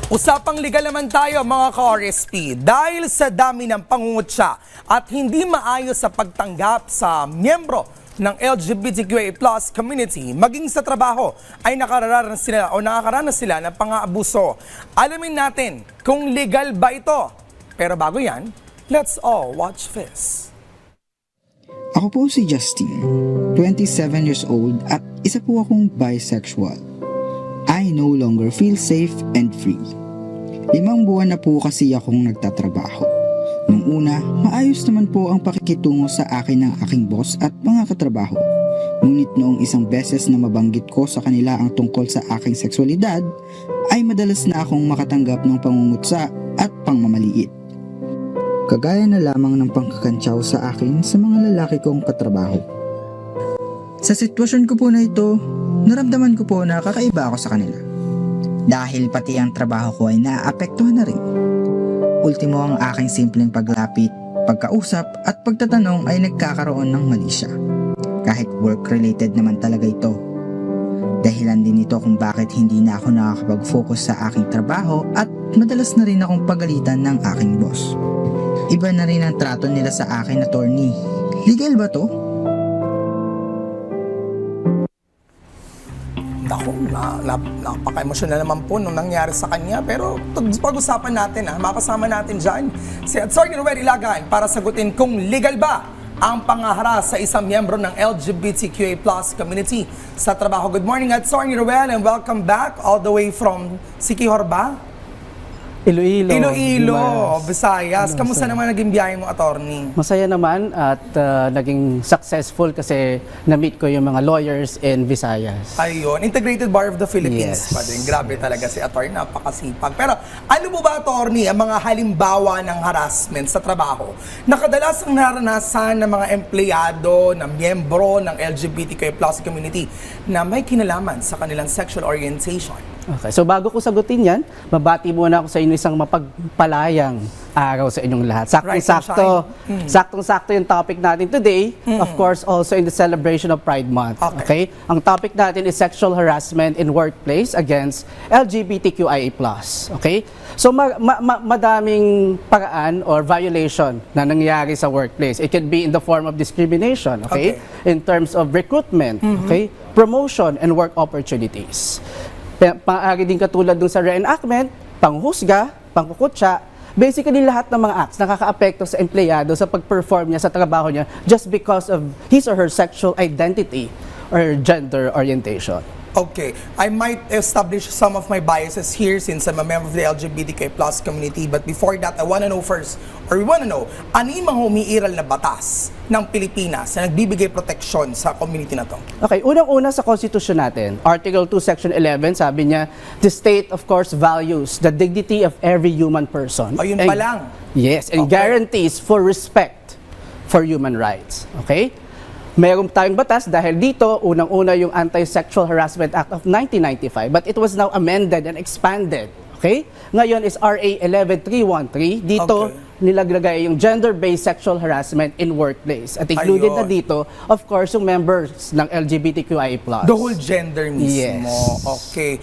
Usapang legal naman tayo mga ka-RSP dahil sa dami ng pangungutya at hindi maayos sa pagtanggap sa miyembro ng LGBTQIA+ community maging sa trabaho ay nakaranas sila ng pang-aabuso. Alamin natin kung legal ba ito. Pero bago yan, let's all watch this. Ako po si Justin, 27 years old at isa po akong bisexual. I no longer feel safe and free. 5 buwan na po kasi akong nagtatrabaho. Nung una, maayos naman po ang pakikitungo sa akin ng aking boss at mga katrabaho. Ngunit noong isang beses na mabanggit ko sa kanila ang tungkol sa aking sexualidad, ay madalas na akong makatanggap ng pangungutsa at pangmamaliit. Kagaya na lamang ng pangkakantsaw sa akin sa mga lalaki kong katrabaho. Sa sitwasyon ko po na ito, naramdaman ko po na kakaiba ako sa kanila. Dahil pati ang trabaho ko ay naaapektuhan na rin. Ultimo ang aking simpleng paglapit, pagkausap at pagtatanong ay nagkakaroon ng mali siya. Kahit work-related naman talaga ito. Dahilan din ito kung bakit hindi na ako nakakapag-focus sa aking trabaho at madalas na rin akong pagalitan ng aking boss. Iba na rin ang trato nila sa akin, attorney. Legal ba to? Naku, napaka-emosyonal naman po nung nangyari sa kanya. Pero pag-usapan natin, mapasama natin dyan si Atty. Ruel Ilagan para sagutin kung legal ba ang pangaharas sa isang miyembro ng LGBTQA+ community sa trabaho. Good morning, Atty. Ruel, and welcome back all the way from Siquijor ba? Iloilo, Visayas. Kamusta naman naging biyahe mo, attorney? Masaya naman at naging successful kasi na-meet ko yung mga lawyers in Visayas. Ayun, Integrated Bar of the Philippines Yes. pa din. Grabe talaga si attorney, napakasipag. Pero ano po ba, attorney, ang mga halimbawa ng harassment sa trabaho na kadalasang naranasan ng mga empleyado, ng miyembro ng LGBTQIA+ community na may kinalaman sa kanilang sexual orientation? Okay, so bago ko sagutin yan, mabati muna ako sa inyo isang mapagpalayang araw sa inyong lahat. Saktong-sakto yung topic natin today, of course also in the celebration of Pride Month. Okay? Ang topic natin is sexual harassment in workplace against LGBTQIA+. Okay? So madaming paraan or violation na nangyayari sa workplace. It can be in the form of discrimination, okay? In terms of recruitment, okay? Promotion and work opportunities. Pang-ari din katulad dun sa reenactment, panghusga, pangkukutsa, basically lahat ng mga acts nakakaapekto sa empleyado sa pag-perform niya sa trabaho niya just because of his or her sexual identity or gender orientation. Okay, I might establish some of my biases here since I'm a member of the LGBTQ+ community. But before that, I want to know first, or we want to know, ano yung mga umiiral na batas ng Pilipinas na nagbibigay proteksyon sa community na to? Okay, unang-una sa Constitution natin, Article 2, Section 11, sabi niya, the state, of course, values the dignity of every human person. Ayun pa lang. Yes, and guarantees for respect for human rights. Okay? Mayroon tayong batas dahil dito, unang-una yung Anti-Sexual Harassment Act of 1995, but it was now amended and expanded. Okay? Ngayon is RA 11313. Dito, nilaglagay yung gender-based sexual harassment in workplace. At included na dito, of course, yung members ng LGBTQIA+. The whole gender mismo. Yes. Okay.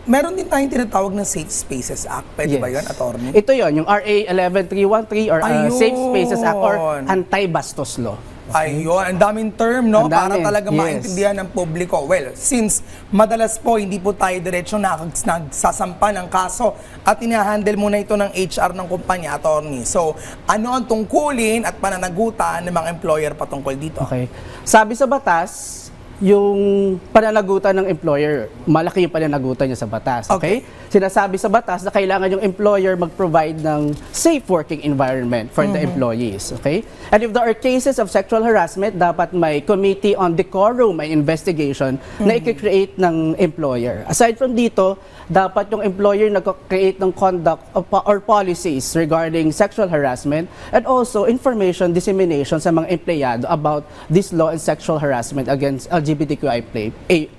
Meron din tayong tinatawag na Safe Spaces Act. Pwede ba yun, attorney? Ito yon yung RA 11313 or Safe Spaces Act or Anti-Bastos Law. Ayun, ang daming term, no? Ang dami, para talaga maintindihan ng publiko. Well, since madalas po hindi po tayo diretsyo nagsasampa ng kaso at ina-handle muna ito ng HR ng kumpanya, attorney. So, ano ang tungkulin at pananagutan ng mga employer patungkol dito? Okay. Sabi sa batas, yung pananagutan ng employer, malaki yung pananagutan niya sa batas. Okay? Sinasabi sa batas na kailangan yung employer mag-provide ng safe working environment for the employees. Okay? And if there are cases of sexual harassment, dapat may committee on decorum, may investigation na i-create ng employer. Aside from dito, dapat yung employer nag-create ng conduct or policies regarding sexual harassment and also information dissemination sa mga empleyado about this law and sexual harassment against LGBTQIA+.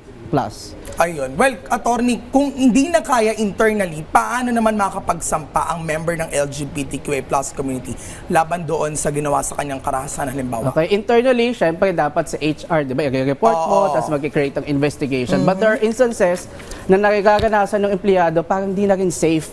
Ayun. Well, attorney, kung hindi na kaya internally, paano naman makakapagsampa ang member ng LGBTQA+ community laban doon sa ginawa sa kanyang karahasan, halimbawa? Okay, internally, syempre dapat sa HR, di ba, i-report mo, tapos mag-create ng investigation. But there are instances na nagaganasan ng empleyado, parang di na rin safe,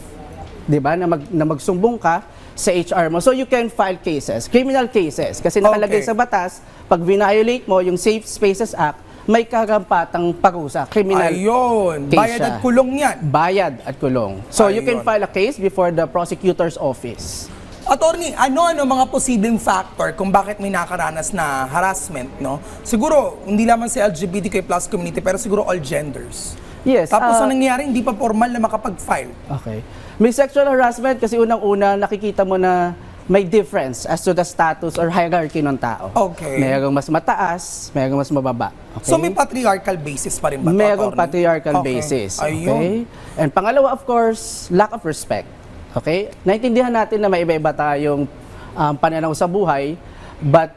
di ba, na magsumbong ka sa HR mo. So you can file cases, criminal cases, kasi nakalagay Okay. sa batas, pag violate mo yung Safe Spaces Act, may karampatang parusa, criminal Ayun. case Bayad siya. at kulong yan. Bayad at kulong. So you can Ayun. file a case before the prosecutor's office. Attorney, ano mga posibleng factor kung bakit may nakaranas na harassment, no? Siguro, hindi lamang sa LGBTQ plus community, pero siguro all genders. Yes. Tapos ang nangyayari, hindi pa formal na makapag-file. Okay. May sexual harassment kasi unang-una nakikita mo na may difference as to the status or hierarchy ng tao. Okay. Mayroong mas mataas, mayroong mas mababa. Okay? So may patriarchal basis pa rin ba ito, Mayroong attorney? patriarchal Okay. basis. Ayun. Okay? And pangalawa, of course, lack of respect. Okay? Naintindihan natin na may iba-iba tayong pananaw sa buhay, but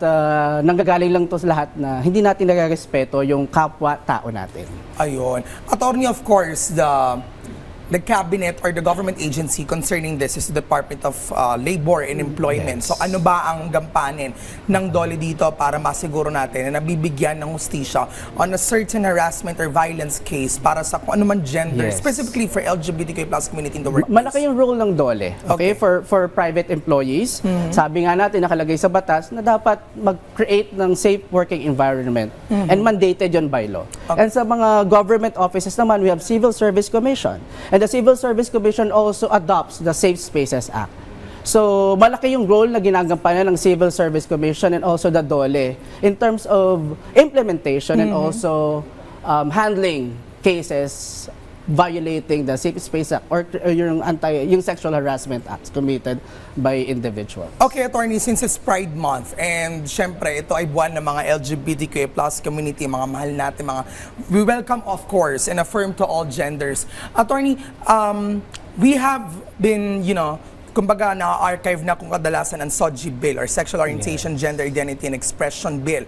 nanggagaling lang to sa lahat na hindi natin nare-respeto yung kapwa-tao natin. Ayun. Attorney, of course, the cabinet or the government agency concerning this is the Department of Labor and Employment. Yes. So ano ba ang gampanin ng DOLE dito para masiguro natin na nabibigyan ng hustisya on a certain harassment or violence case para sa kung ano man gender, Yes. specifically for LGBTQ plus community in the workplace? Malaki yung role ng DOLE, Okay. okay, for private employees. Sabi nga natin, nakalagay sa batas na dapat mag-create ng safe working environment and mandated yon by law. Okay. And sa mga government offices naman, we have Civil Service Commission. And the Civil Service Commission also adopts the Safe Spaces Act. So, malaki yung role na ginagampanan ng Civil Service Commission and also the DOLE in terms of implementation and also handling cases violating the Safe Space Act or yung sexual harassment acts committed by individuals. Okay, attorney, since it's Pride Month and syempre ito ay buwan ng mga LGBTQ plus community, mga mahal natin, we welcome of course and affirm to all genders. Attorney, we have been, kumbaga na-archive na kung kadalasan ang SOGI bill or Sexual Orientation, Gender Identity and Expression Bill.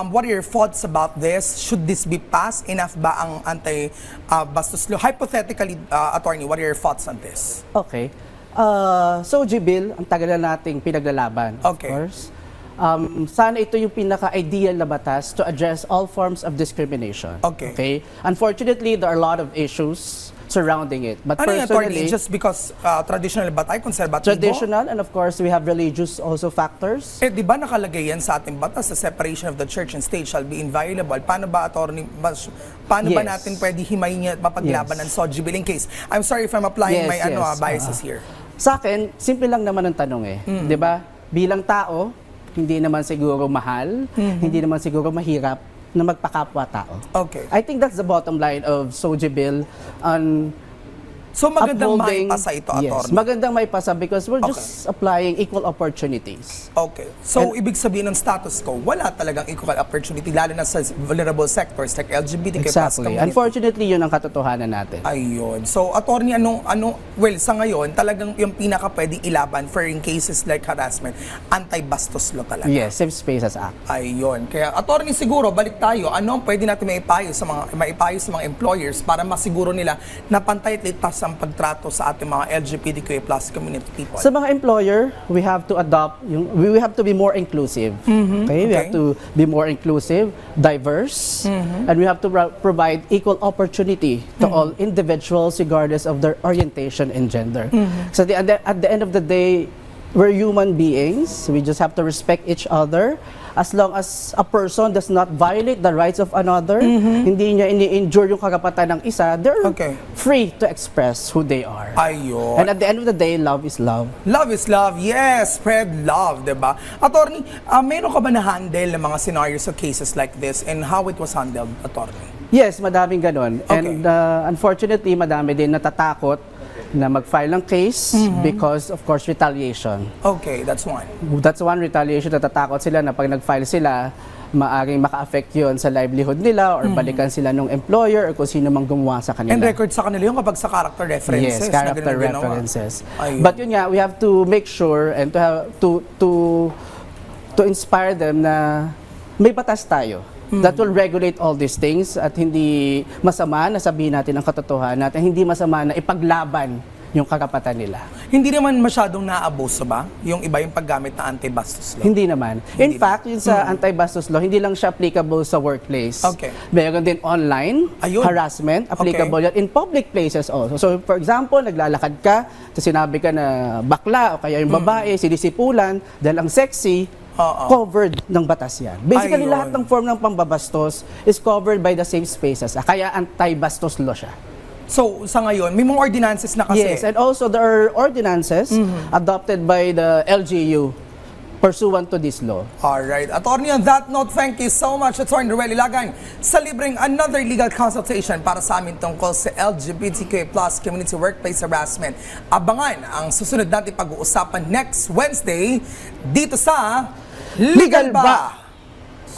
What are your thoughts about this? Should this be passed? Enough ba ang anti-bastos law? Hypothetically, attorney, what are your thoughts on this? Okay. SOGI bill, ang tagal na nating pinaglalaban, Okay. of course. Sana ito yung pinaka-ideal na batas to address all forms of discrimination. Okay. Unfortunately, there are a lot of issues surrounding it. But Ano yung attorney? personally, Just because traditional ba tayo, konserbatibo? traditional and of course, we have religious also factors. Di ba nakalagay yan sa ating batas, the separation of the church and state shall be inviolable. Paano ba, attorney, paano ba Yes. natin pwede himayin at mapaglaban ng Yes. SOGI bill in case? I'm sorry if I'm applying my biases here. Sa akin, simple lang naman ang tanong eh. 'Di ba? Bilang tao, hindi naman siguro mahal, hindi naman siguro mahirap na magpakapwa-tao. Okay. I think that's the bottom line of SOGI bill on So magandang upholding. maipasa ito, Yes, attorney. magandang maipasa because we're Okay. just applying equal opportunities. Okay. So, ibig sabihin ng status quo, wala talagang equal opportunity, lalo na sa vulnerable sectors like LGBTQ plus Exactly. community. Unfortunately, yun ang katotohanan natin. Ayun. So, attorney, well, sa ngayon, talagang yung pinaka pwedeng ilaban for in cases like harassment, anti-bastos law talaga. Yes, Safe Spaces Act. Ayun. Kaya, attorney, siguro, balik tayo. Ano ang pwede natin maipayo sa mga employers para masiguro nila na pantay at litas ang pagtrato sa ating mga LGBTQ plus community people? Sa mga employer, we have to adopt, we have to be more inclusive. Okay? We have to be more inclusive, diverse, and we have to provide equal opportunity to all individuals regardless of their orientation and gender. So at the end of the day, we're human beings. We just have to respect each other. As long as a person does not violate the rights of another, hindi niya ini-injure yung karapatan ng isa, they're Okay. free to express who they are. Ayun. And at the end of the day, love is love. Love is love. Yes, spread love, diba? Attorney, meron ka ba na-handle ng mga scenarios of cases like this and how it was handled, attorney? Yes, madaming ganon. Okay. And unfortunately, madami din natatakot na mag-file ng case because of course retaliation. Okay, that's one. That's one retaliation, natatakot sila na pag nag-file sila, maaring maka-affect yun sa livelihood nila or balikan sila ng employer or kung sino mang gumawa sa kanila. And record sa kanila yung kapag sa character references. Yes, na character ganun ginawa. references. Ayun. But yun nga, we have to make sure and to have to inspire them na may batas tayo that will regulate all these things at hindi masama na sabihin natin ang katotohanan at hindi masama na ipaglaban yung karapatan nila. Hindi naman masyadong naabuso ba? Yung iba yung paggamit na anti-bastos law? Hindi naman. In fact, yun sa anti-bastos law, hindi lang siya applicable sa workplace. Okay. Meron din online Ayun. harassment, applicable yan in public places also. So for example, naglalakad ka, so sinabi ka na bakla o kaya yung babae, sinisipulan, dahil ang sexy, Oo. covered ng batas yan. Basically, Ayun. lahat ng form ng pambabastos is covered by the safe spaces. Kaya anti-bastos law siya. So, sa ngayon, may mga ordinances na kasi. Yes, and also there are ordinances adopted by the LGU pursuant to this law. Alright. Attorney, on that note, thank you so much, Attorney Ruel Ilagan, sa libreng another legal consultation para sa amin tungkol sa LGBTQA+ community workplace harassment. Abangan ang susunod natin pag-uusapan next Wednesday dito sa Legal Ba?